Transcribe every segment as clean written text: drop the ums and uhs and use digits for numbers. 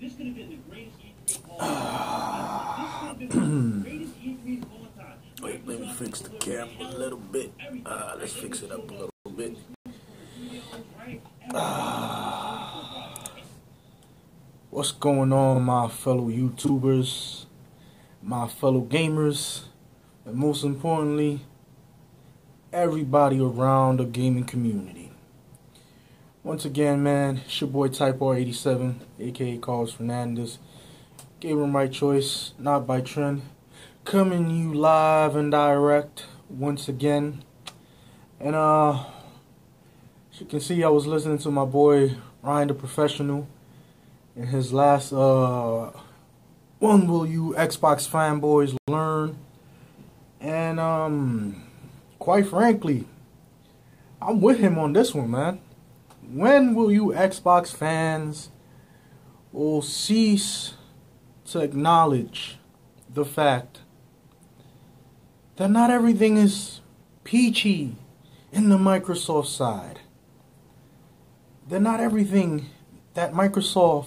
This could have been the greatest E3 of all time. This could have been the greatest E3 of all time. Wait, let me fix the camera a little bit. Let's fix it up a little bit. What's going on, my fellow YouTubers, my fellow gamers, and most importantly, everybody around the gaming community. Once again, man, it's your boy Type R87, aka Carlos Fernandez. Gamer by choice, not by trend. Coming you live and direct once again. And as you can see, I was listening to my boy Ryan the Professional in his last When Will You Xbox Fanboys Learn? And quite frankly, I'm with him on this one, man. When will you Xbox fans will cease to acknowledge the fact that not everything is peachy in the Microsoft side? That not everything that Microsoft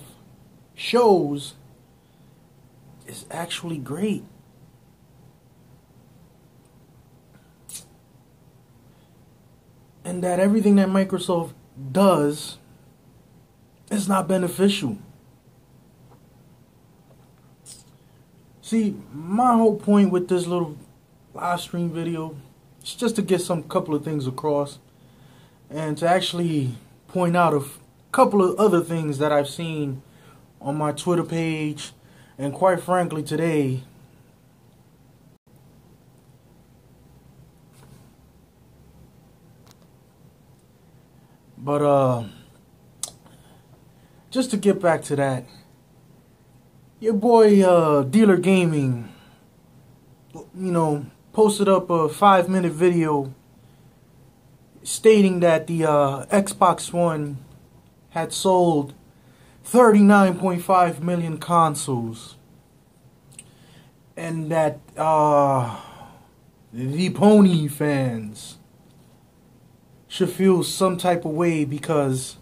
shows is actually great. And that everything that Microsoft does is not beneficial. See, my whole point with this little live stream video is just to get some couple of things across and to actually point out a couple of other things that I've seen on my Twitter page and quite frankly today. But just to get back to that, your boy Dealer Gaming, posted up a 5-minute video stating that the Xbox One had sold 39.5 million consoles, and that the Pony fans should feel some type of way because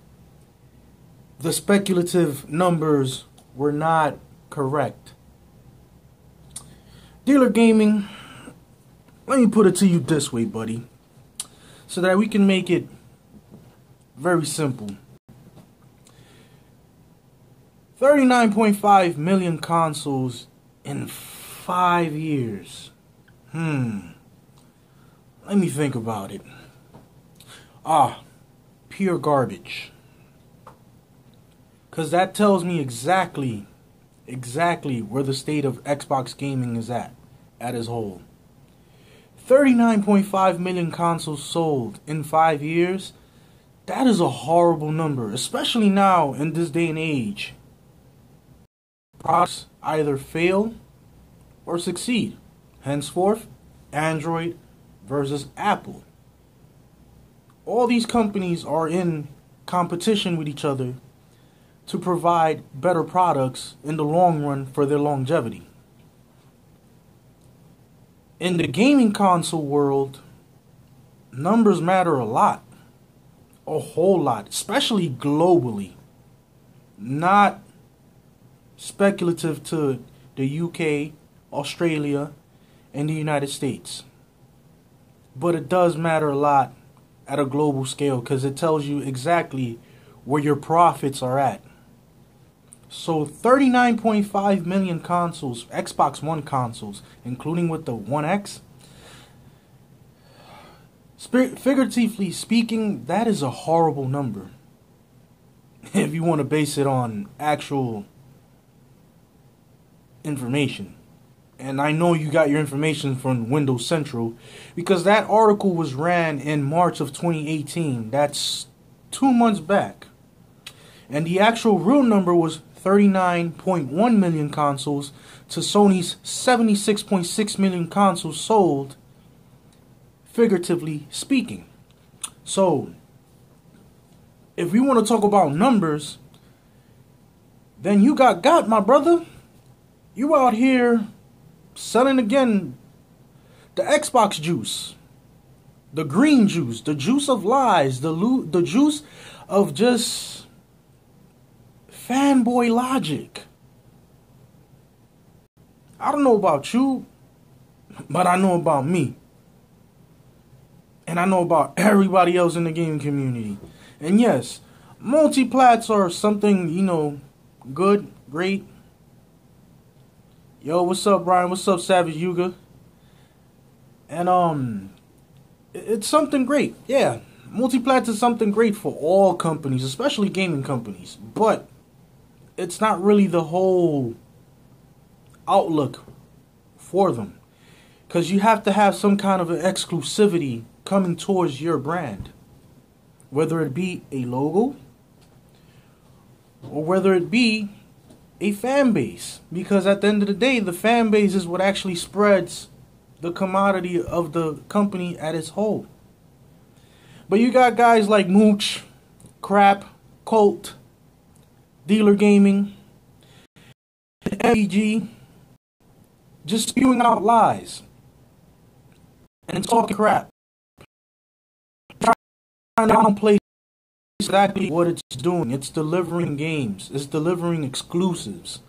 the speculative numbers were not correct. Dealer Gaming, let me put it to you this way, buddy, so that we can make it very simple. 39.5 million consoles in 5 years. Let me think about it. Pure garbage. Because that tells me exactly where the state of Xbox gaming is at as whole. 39.5 million consoles sold in 5 years. That is a horrible number, especially now in this day and age. Products either fail or succeed. Henceforth, Android versus Apple. All these companies are in competition with each other to provide better products in the long run for their longevity. In the gaming console world, numbers matter a lot. A whole lot, especially globally. Not speculative to the UK, Australia, and the United States. But it does matter a lot at a global scale because it tells you exactly where your profits are at. So 39.5 million consoles, Xbox One consoles, including with the One X, figuratively speaking, that is a horrible number. If you want to base it on actual information. And I know you got your information from Windows Central because that article was ran in March of 2018. That's 2 months back. And the actual real number was 39.1 million consoles to Sony's 76.6 million consoles sold, figuratively speaking. So, if we want to talk about numbers, then you got, my brother. You out here selling again the Xbox juice, the green juice, the juice of lies, the juice of just fanboy logic. I don't know about you, but I know about me. And I know about everybody else in the gaming community. And yes, multiplats are something, you know, good, great. Yo, what's up, Brian? What's up, Savage Yuga? And it's something great. Yeah, multiplats is something great for all companies, especially gaming companies. But it's not really the whole outlook for them. Because you have to have some kind of an exclusivity coming towards your brand. Whether it be a logo or whether it be a fan base. Because at the end of the day, the fan base is what actually spreads the commodity of the company at its whole. But you got guys like Mooch, Crap, Colt, Dealer Gaming, MEG, just spewing out lies and talking crap. Trying to downplay exactly what it's doing. It's delivering games. It's delivering exclusives.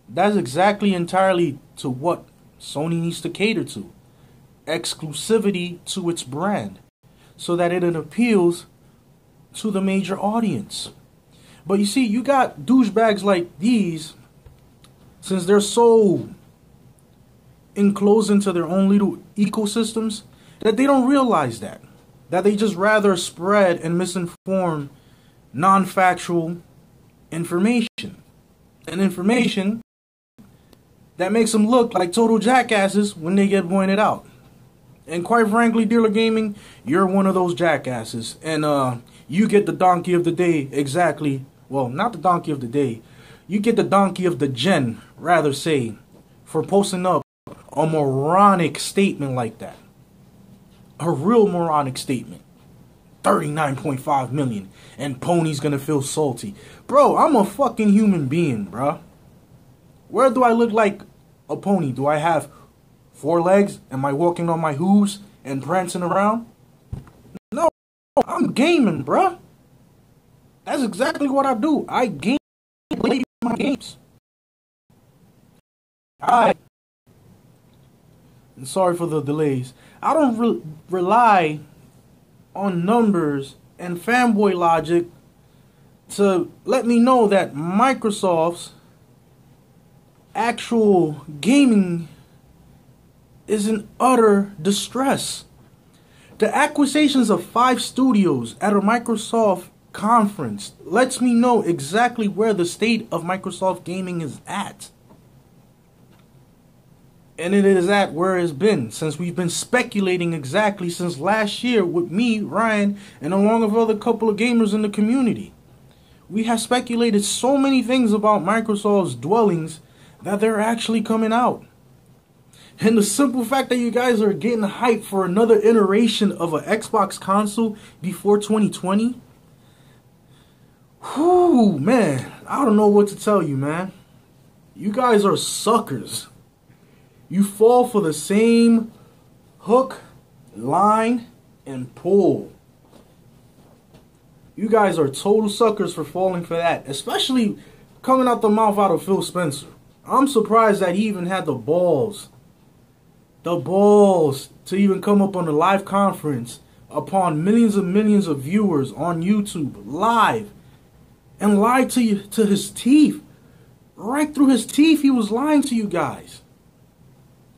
That's exactly entirely to what Sony needs to cater to. Exclusivity to its brand. So that it appeals to the major audience. But you see, you got douchebags like these, since they're so enclosed into their own little ecosystems, that they don't realize that they just rather spread and misinform non-factual information. And information that makes them look like total jackasses when they get pointed out. And quite frankly, Dealer Gaming, you're one of those jackasses. And you get the donkey of the day exactly. Well, not the donkey of the day. You get the donkey of the gen, rather say, for posting up a moronic statement like that. A real moronic statement. 39.5 million and Pony's gonna feel salty. Bro, I'm a fucking human being, bro. Where do I look like a pony? Do I have 4 legs? Am I walking on my hooves and prancing around? No, I'm gaming, bro. That's exactly what I do. I game, play my games. Alright. And sorry for the delays. I don't rely on numbers and fanboy logic to let me know that Microsoft's actual gaming is in utter distress. The acquisitions of 5 studios at a Microsoft conference lets me know exactly where the state of Microsoft gaming is at. And it is at where it's been since we've been speculating exactly since last year with me, Ryan, and along with other couple of gamers in the community. We have speculated so many things about Microsoft's dwellings that they're actually coming out. And the simple fact that you guys are getting hyped for another iteration of an Xbox console before 2020. Whew, man. I don't know what to tell you, man. You guys are suckers. You fall for the same hook, line, and pull. You guys are total suckers for falling for that. Especially coming out the mouth out of Phil Spencer. I'm surprised that he even had the balls to even come up on a live conference upon millions and millions of viewers on YouTube live and lie to you, to his teeth. Right through his teeth, he was lying to you guys.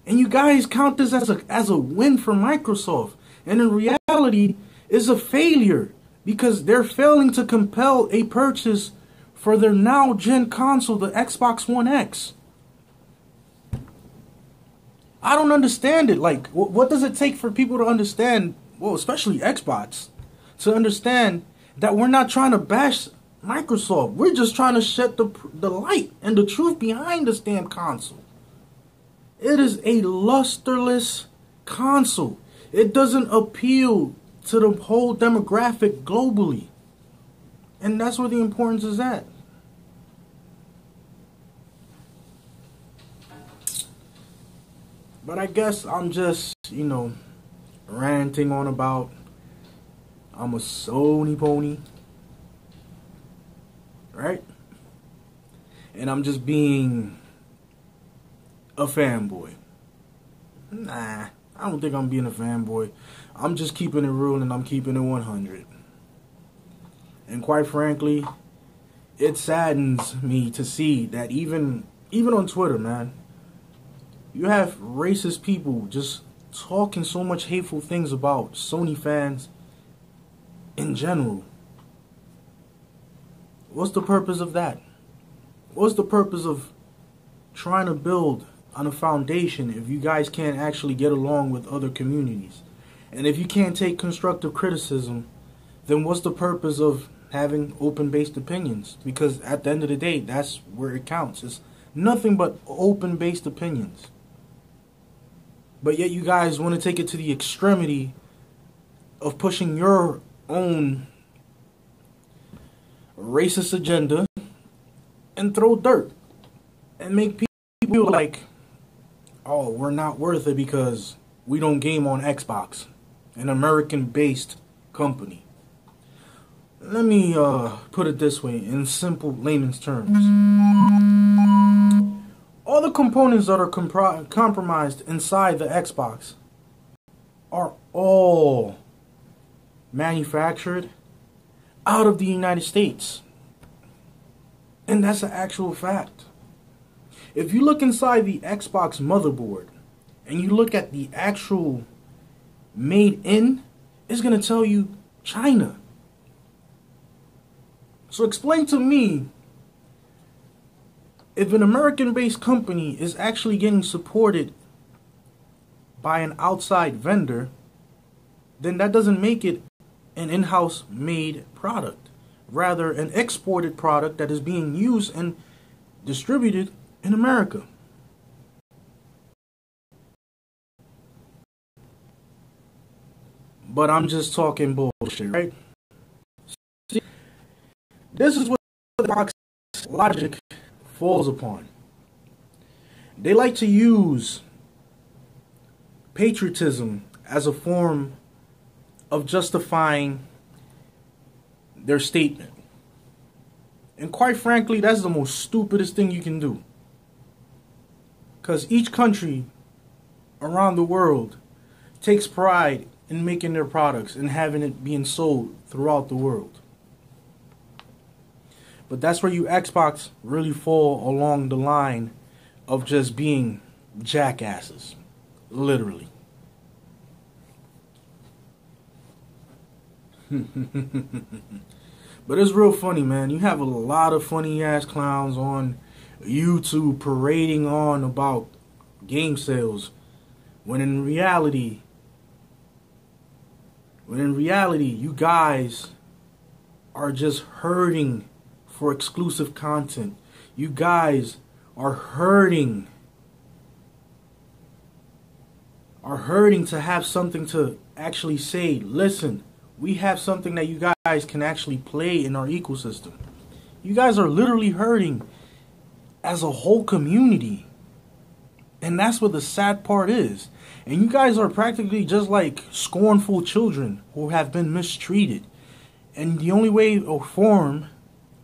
And you guys count this as a win for Microsoft. And in reality, it's a failure because they're failing to compel a purchase for their now gen console, the Xbox One X. I don't understand it. Like, what does it take for people to understand, well, especially Xbox, to understand that we're not trying to bash Microsoft. We're just trying to shed the light and the truth behind this damn console. It is a lusterless console. It doesn't appeal to the whole demographic globally. And that's where the importance is at. But I guess I'm just, ranting on about I'm a Sony pony, right? And I'm just being a fanboy. Nah, I don't think I'm being a fanboy. I'm just keeping it real and I'm keeping it 100. And quite frankly, it saddens me to see that even on Twitter, man, you have racist people just talking so much hateful things about Sony fans in general. What's the purpose of that? What's the purpose of trying to build on a foundation if you guys can't actually get along with other communities? And if you can't take constructive criticism, then what's the purpose of having open-based opinions? Because at the end of the day, that's where it counts. It's nothing but open-based opinions. But yet you guys want to take it to the extremity of pushing your own racist agenda and throw dirt and make people feel like, oh, we're not worth it because we don't game on Xbox, an American-based company. Let me put it this way in simple layman's terms. All the components that are compromised inside the Xbox are all manufactured out of the United States. And that's an actual fact. If you look inside the Xbox motherboard and you look at the actual made in, it's going to tell you China. So explain to me, if an American-based company is actually getting supported by an outside vendor, then that doesn't make it an in-house made product. Rather, an exported product that is being used and distributed in America. But I'm just talking bullshit, right? See, this is what the box logic falls upon. They like to use patriotism as a form of justifying their statement. And quite frankly, that's the most stupidest thing you can do. Because each country around the world takes pride in making their products and having it being sold throughout the world. But that's where you Xbox really fall along the line of just being jackasses. Literally. But it's real funny, man. You have a lot of funny ass clowns on YouTube parading on about game sales when in reality you guys are just hurting for exclusive content. You guys are hurting to have something to actually say, listen, we have something that you guys can actually play in our ecosystem. You guys are literally hurting as a whole community. And that's what the sad part is. And you guys are practically just like scornful children who have been mistreated. And the only way or form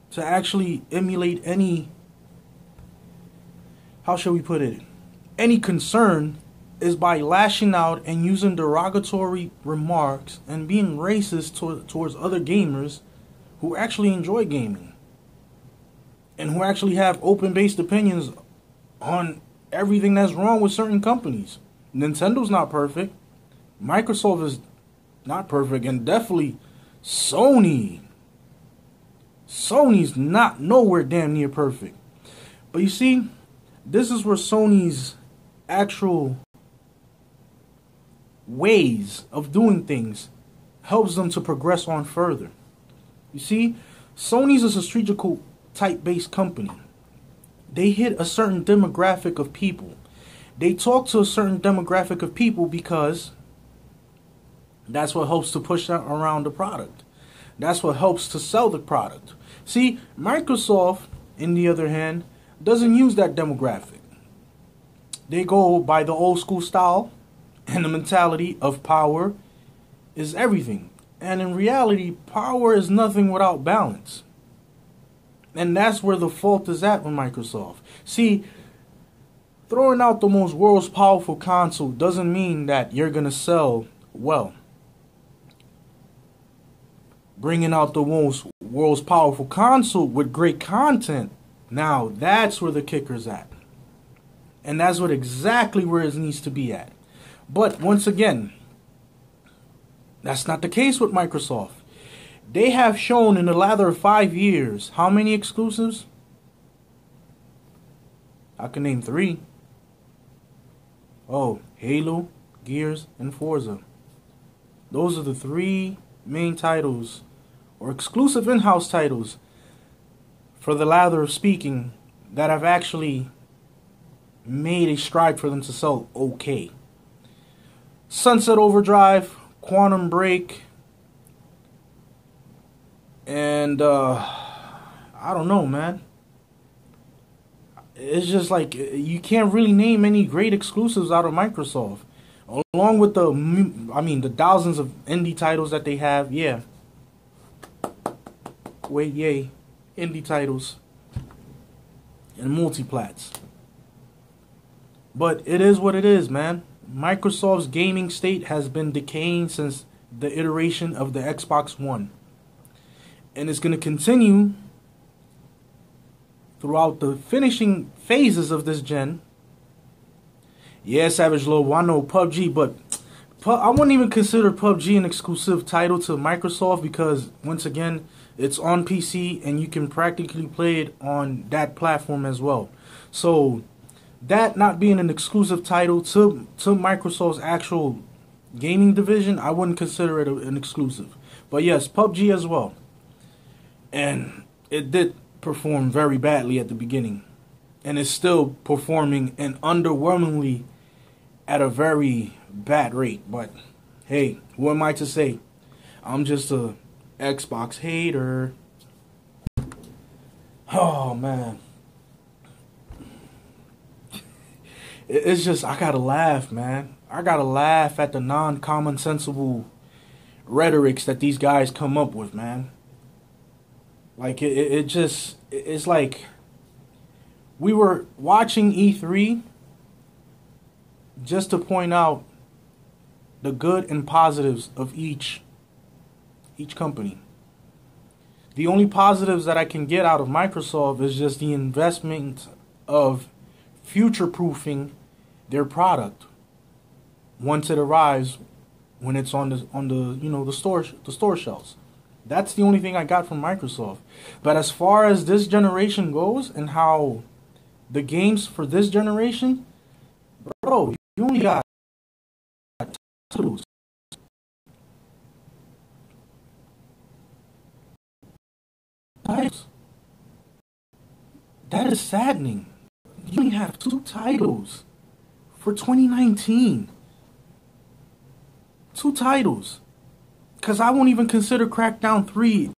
to actually emulate any, how shall we put it, any concern is by lashing out and using derogatory remarks and being racist towards other gamers who actually enjoy gaming and who actually have open-based opinions on everything that's wrong with certain companies. Nintendo's not perfect. Microsoft is not perfect. And definitely Sony's not nowhere damn near perfect. But you see, this is where Sony's actual ways of doing things helps them to progress on further. You see, Sony's a strategical type-based company. They hit a certain demographic of people. They talk to a certain demographic of people because that's what helps to push that around the product. That's what helps to sell the product. See, Microsoft, on the other hand, doesn't use that demographic. they go by the old school style and the mentality of power is everything. And in reality, power is nothing without balance. And that's where the fault is at with Microsoft. See, throwing out the most world's powerful console doesn't mean that you're going to sell well. Bringing out the most world's powerful console with great content, now that's where the kicker's at. And that's what exactly where it needs to be at. But once again, that's not the case with Microsoft. They have shown in the latter 5 years how many exclusives? I can name 3. Oh, Halo, Gears, and Forza. Those are the 3 main titles, or exclusive in-house titles, for the latter of speaking, that have actually made a stride for them to sell okay. Sunset Overdrive, Quantum Break, and I don't know, man. It's just like you can't really name any great exclusives out of Microsoft. Along with the thousands of indie titles that they have, yeah. Wait, yay. Indie titles and multiplats. But it is what it is, man. Microsoft's gaming state has been decaying since the iteration of the Xbox One. And it's going to continue throughout the finishing phases of this gen. Yeah, Savage Low, I know PUBG, but I wouldn't even consider PUBG an exclusive title to Microsoft because, once again, it's on PC and you can practically play it on that platform as well. So, that not being an exclusive title to Microsoft's actual gaming division, I wouldn't consider it an exclusive. But yes, PUBG as well. And it did perform very badly at the beginning. And it's still performing and underwhelmingly at a very bad rate. But hey, who am I to say? I'm just a Xbox hater. Oh man. It's just, I gotta laugh, man. I gotta laugh at the non-commonsensible rhetorics that these guys come up with, man. Like, it's like we were watching E3 just to point out the good and positives of each company. The only positives that I can get out of Microsoft is just the investment of future-proofing their product once it arrives, when it's on the store shelves. That's the only thing I got from Microsoft. But as far as this generation goes and how the games for this generation, bro, you only got titles. That is saddening. You only have 2 titles for 2019. 2 titles. Because I won't even consider Crackdown 3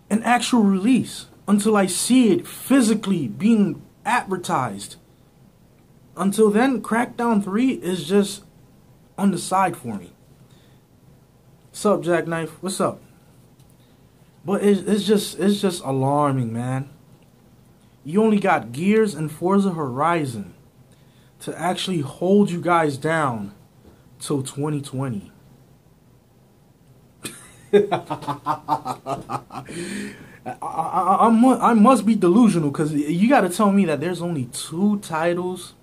an actual release until I see it physically being advertised. Until then, Crackdown 3 is just on the side for me. What's up, Jackknife? What's up? But it's just alarming, man. You only got Gears and Forza Horizon to actually hold you guys down till 2020. I must be delusional, because you got to tell me that there's only 2 titles,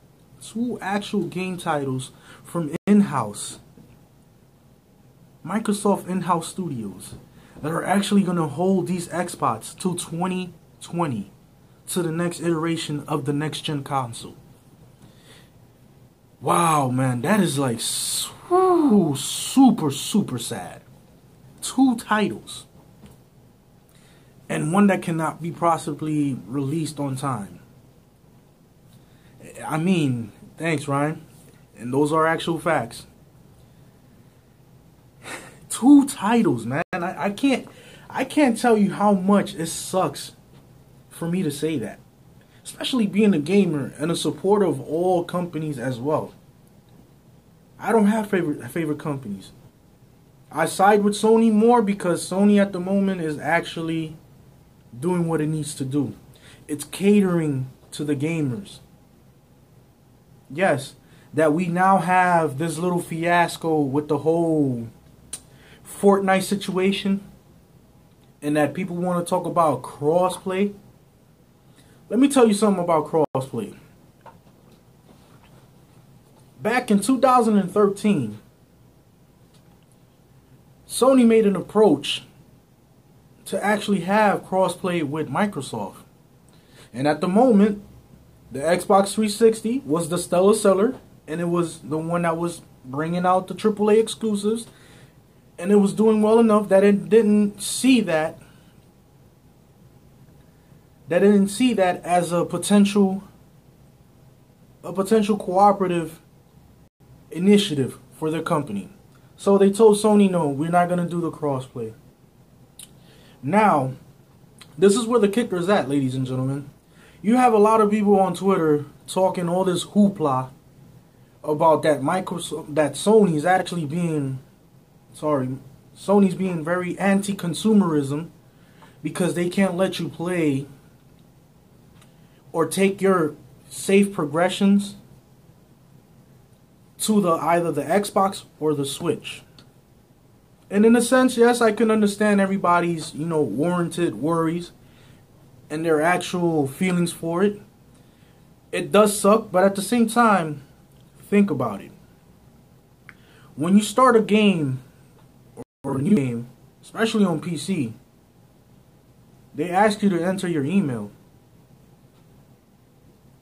2 actual game titles from in-house, Microsoft in-house studios, that are actually going to hold these Xbox till 2020, to the next iteration of the next gen console. Wow, man, that is like super sad. 2 titles, and one that cannot be possibly released on time. I mean, thanks, Ryan. And those are actual facts. 2 titles, man. I can't tell you how much it sucks for me to say that. especially being a gamer and a supporter of all companies as well. I don't have favorite companies. I side with Sony more because Sony at the moment is actually doing what it needs to do. It's catering to the gamers. Yes, that we now have this little fiasco with the whole Fortnite situation, and that people want to talk about crossplay. Let me tell you something about crossplay. Back in 2013, Sony made an approach to actually have crossplay with Microsoft. And at the moment, the Xbox 360 was the stellar seller, and it was the one that was bringing out the AAA exclusives, and it was doing well enough that it didn't see that as a potential cooperative initiative for their company. So they told Sony, no, we're not going to do the crossplay. Now, this is where the kicker is at, ladies and gentlemen. You have a lot of people on Twitter talking all this hoopla about that Sony's actually being, Sony's being very anti-consumerism because they can't let you play or take your safe progressions to either the Xbox or the Switch. And in a sense, yes, I can understand everybody's, warranted worries and their actual feelings for it. It does suck, but at the same time, think about it. When you start a game or a new game, especially on PC, they ask you to enter your email.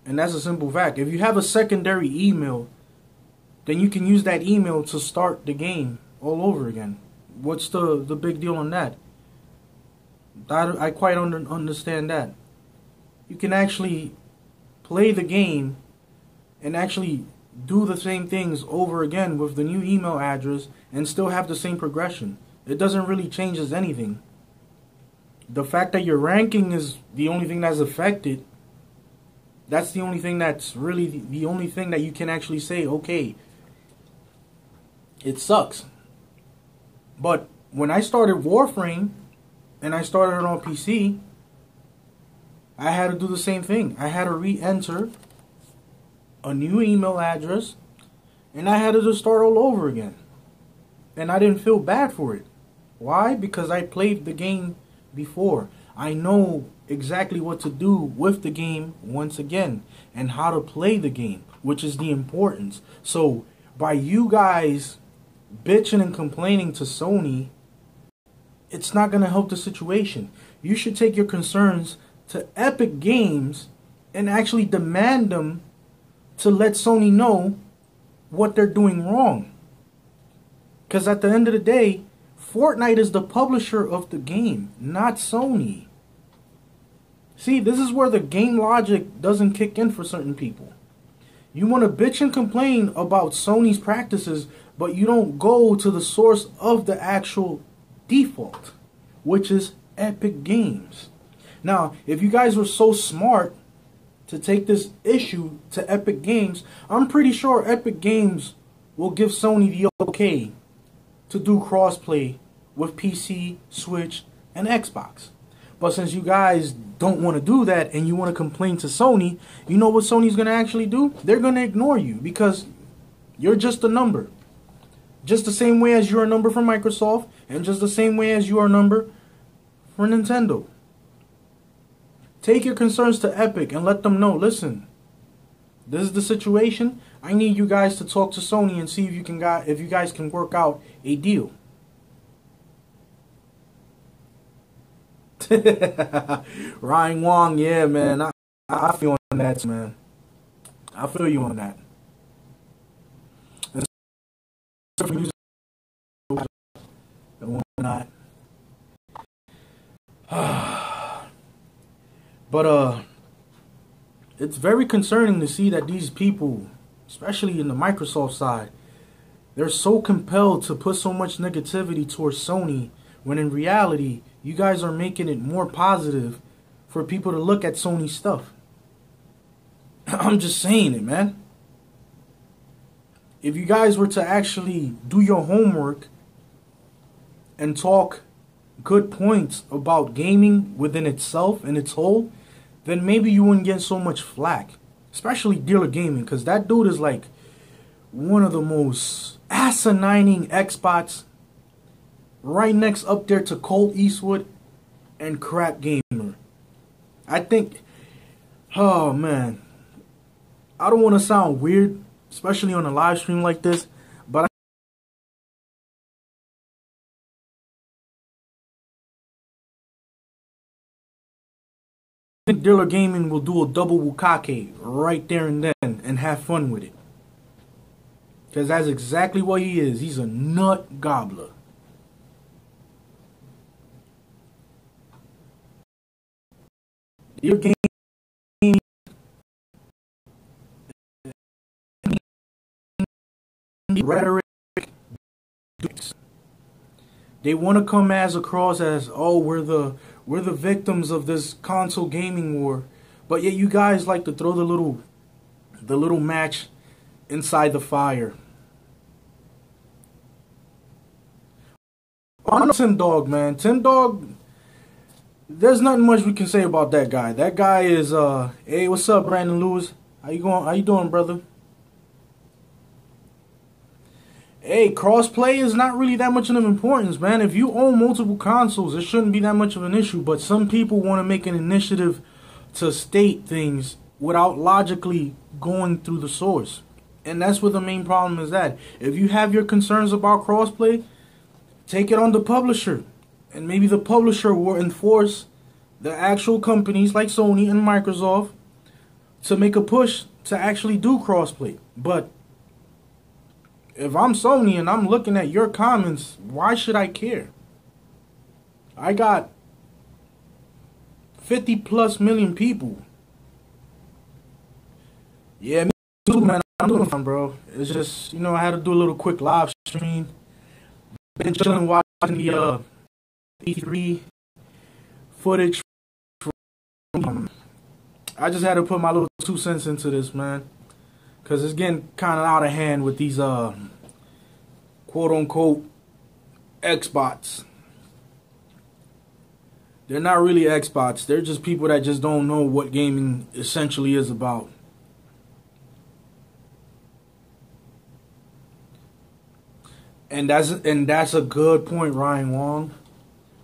And that's a simple fact. If you have a secondary email, then you can use that email to start the game all over again. What's the big deal on that? I quite understand that. You can actually play the game and actually do the same things over again with the new email address and still have the same progression. It doesn't really change anything. The fact that your ranking is the only thing that's affected, that's the only thing that's really the only thing that you can actually say, okay, it sucks. But when I started Warframe and I started it on PC, I had to do the same thing. I had to re-enter a new email address and I had to just start all over again. And I didn't feel bad for it. Why? Because I played the game before. I know exactly what to do with the game once again and how to play the game, which is the importance. So by you guys bitching and complaining to Sony, it's not going to help the situation. You should take your concerns to Epic Games and actually demand them to let Sony know what they're doing wrong. Because at the end of the day, Fortnite is the publisher of the game, not Sony. See, this is where the game logic doesn't kick in for certain people. You want to bitch and complain about Sony's practices, but you don't go to the source of the actual default, which is Epic Games. Now, if you guys were so smart to take this issue to Epic Games, I'm pretty sure Epic Games will give Sony the okay to do crossplay with PC, Switch, and Xbox. But since you guys don't want to do that and you want to complain to Sony, you know what Sony's going to actually do? They're going to ignore you because you're just a number. Just the same way as you're a number for Microsoft and just the same way as you are a number for Nintendo. Take your concerns to Epic and let them know, listen, this is the situation. I need you guys to talk to Sony and see if you guys can work out a deal. Ryan Wong, yeah, man. I feel on that, man. I feel you on that. But it's very concerning to see that these people, especially in the Microsoft side, they're so compelled to put so much negativity towards Sony when in reality, you guys are making it more positive for people to look at Sony stuff. I'm just saying it, man. If you guys were to actually do your homework and talk good points about gaming within itself and its whole, then maybe you wouldn't get so much flack. Especially Dealer Gaming, because that dude is like one of the most asinining Xbots, right next up there to Colt Eastwood and Crap Gamer. I think, oh man, I don't want to sound weird, especially on a live stream like this, but I think Dealer Gaming will do a double Bukake right there and then and have fun with it. Because that's exactly what he is. He's a nut gobbler. Dealer Gaming rhetoric. They want to come as across as, oh, we're the victims of this console gaming war, but yet you guys like to throw the little match inside the fire. On Tim Dog, man, Tim Dog. There's nothing much we can say about that guy. That guy is hey, what's up, Brandon Lewis? How you going? How you doing, brother? Hey, crossplay is not really that much of importance, man. If you own multiple consoles, it shouldn't be that much of an issue. But some people want to make an initiative to state things without logically going through the source. And that's where the main problem is at. If you have your concerns about crossplay, take it on the publisher. And maybe the publisher will enforce the actual companies like Sony and Microsoft to make a push to actually do crossplay. But if I'm Sony and I'm looking at your comments, why should I care? I got 50 plus million people. Yeah, me too, man. I'm doing fine, bro. It's just, I had to do a little quick live stream. Been chilling watching the E3 footage. I just had to put my little 2 cents into this, man. Because it's getting kind of out of hand with these quote-unquote Xbots. They're not really Xbots. They're just people that just don't know what gaming essentially is about. And that's a good point, Ryan Wong.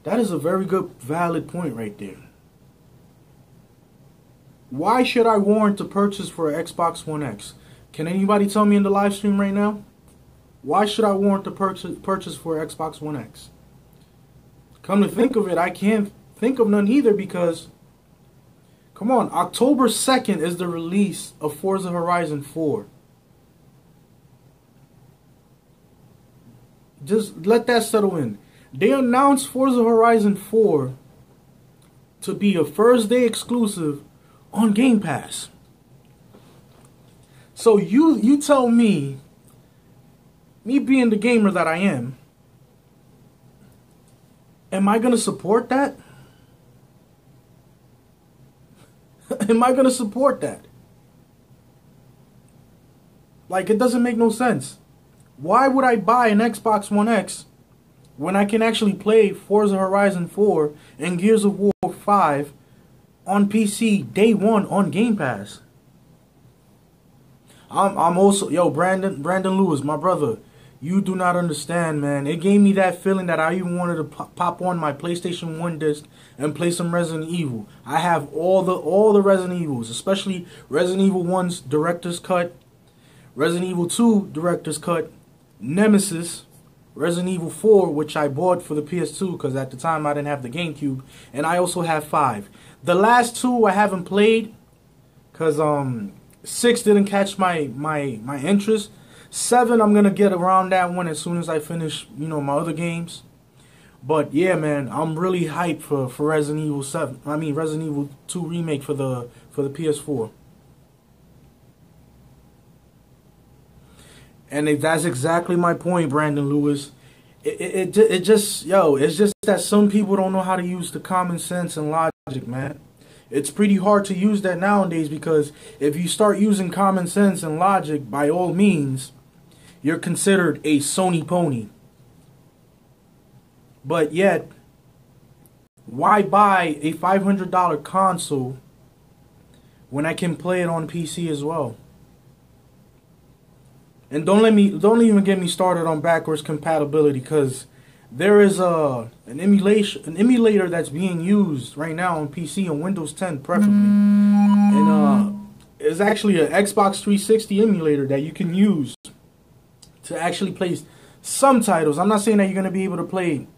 That is a very good, valid point right there. Why should I warrant to purchase for Xbox One X? Can anybody tell me in the live stream right now? Why should I warrant to purchase for Xbox One X? Come to think of it, I can't think of none either because, come on, October 2nd is the release of Forza Horizon 4. Just let that settle in. They announced Forza Horizon 4 to be a first day exclusive on Game Pass. So you tell me being the gamer that I am I going to support that? Am I going to support that? Like, it doesn't make no sense. Why would I buy an Xbox One X when I can actually play Forza Horizon 4 and Gears of War 5 on PC day one on Game Pass? I'm also, Brandon Lewis, my brother. You do not understand, man. It gave me that feeling that I even wanted to pop on my PlayStation 1 disc and play some Resident Evil. I have all the Resident Evils, especially Resident Evil 1's Director's Cut, Resident Evil 2 Director's Cut, Nemesis, Resident Evil 4, which I bought for the PS2 because at the time I didn't have the GameCube, and I also have 5. The last 2 I haven't played because 6 didn't catch my interest. 7, I'm gonna get around that one as soon as I finish, my other games. But yeah, man, I'm really hyped for Resident Evil 7. I mean Resident Evil 2 remake for the PS4. And that's exactly my point, Brandon Lewis. It's just that some people don't know how to use the common sense and logic, man. It's pretty hard to use that nowadays because if you start using common sense and logic, by all means, you're considered a Sony pony. But yet, why buy a $500 console when I can play it on PC as well? And don't even get me started on backwards compatibility, because there is an emulator that's being used right now on PC on Windows 10 preferably, and it's actually an Xbox 360 emulator that you can use to actually play some titles. I'm not saying that you're going to be able to play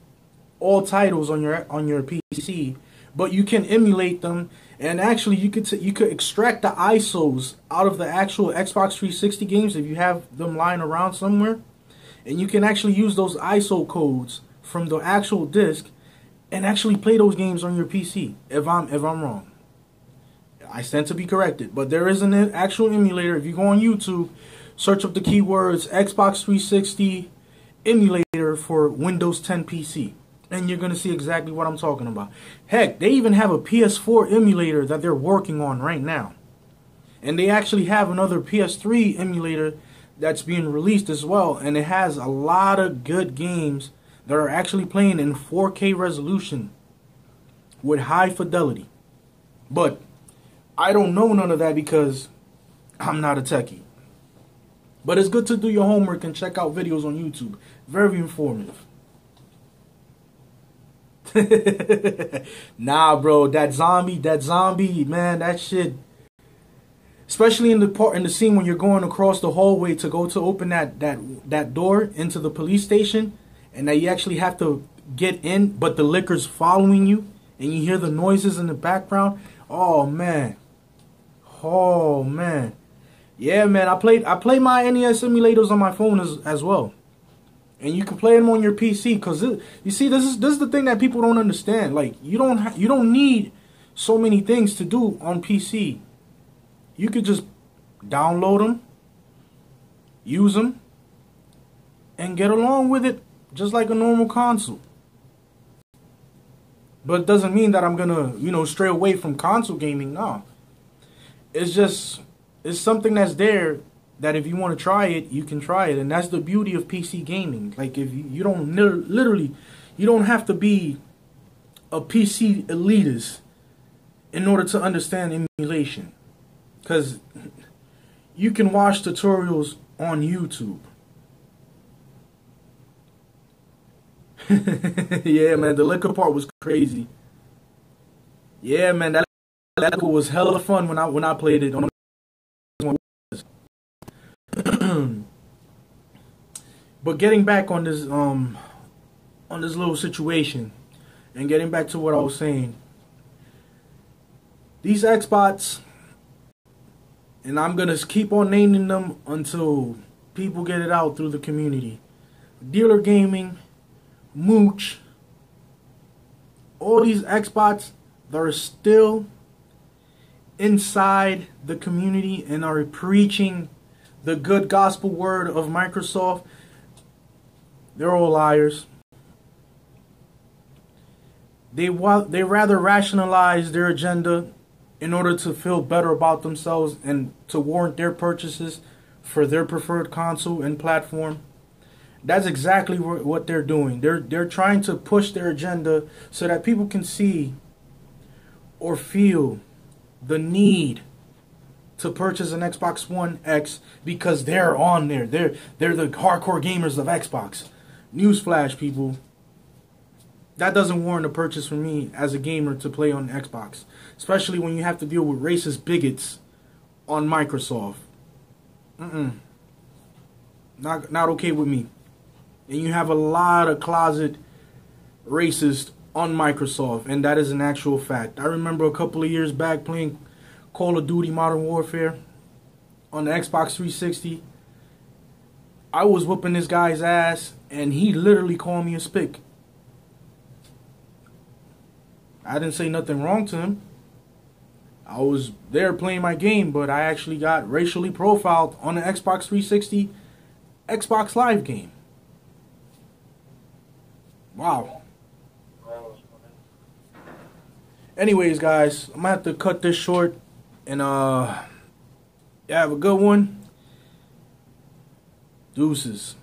all titles on your PC, but you can emulate them, and actually you could extract the ISOs out of the actual Xbox 360 games if you have them lying around somewhere, and you can actually use those ISO codes from the actual disc and actually play those games on your PC. If I'm wrong, I stand to be corrected, but there is an actual emulator. If you go on YouTube, search up the keywords Xbox 360 emulator for Windows 10 PC, and you're going to see exactly what I'm talking about. Heck, they even have a PS4 emulator that they're working on right now. And they actually have another PS3 emulator that's being released as well. And it has a lot of good games that are actually playing in 4K resolution with high fidelity. But I don't know none of that because I'm not a techie. But it's good to do your homework and check out videos on YouTube. Very informative. Nah, bro, that zombie, man, that shit. Especially in the scene when you're going across the hallway to go to open that door into the police station, and that you actually have to get in, but the liquor's following you, and you hear the noises in the background. Oh man, yeah, man. I play my NES emulators on my phone as well. And you can play them on your PC, because you see, this is the thing that people don't understand. Like, you don't need so many things to do on PC. You could just download them, use them, and get along with it just like a normal console. But it doesn't mean that I'm gonna, stray away from console gaming. No, it's something that's there. That if you want to try it, you can try it. And that's the beauty of PC gaming. Like, if you don't literally, you don't have to be a PC elitist in order to understand emulation. Because you can watch tutorials on YouTube. Yeah, man, the liquor part was crazy. Yeah, man, that liquor was hella fun when I played it on. But getting back on this little situation, and getting back to what I was saying, these Xbox, and I'm gonna keep on naming them until people get it out through the community. Dealer Gaming, Mooch, all these Xbox that are still inside the community and are preaching the good gospel word of Microsoft, they're all liars. They rather rationalize their agenda in order to feel better about themselves and to warrant their purchases for their preferred console and platform. That's exactly what they're doing. They're trying to push their agenda so that people can see or feel the need to purchase an Xbox One X because they're on there. They're the hardcore gamers of Xbox. Newsflash, people. That doesn't warrant a purchase for me as a gamer to play on Xbox. Especially when you have to deal with racist bigots on Microsoft. Not okay with me. And you have a lot of closet racists on Microsoft, and that is an actual fact. I remember a couple of years back playing Call of Duty Modern Warfare on the Xbox 360. I was whooping this guy's ass, and he literally called me a spick. I didn't say nothing wrong to him. I was there playing my game, but I actually got racially profiled on the Xbox 360 Xbox Live game. Wow. Anyways, guys, I'm gonna have to cut this short. And yeah, have a good one. Deuces.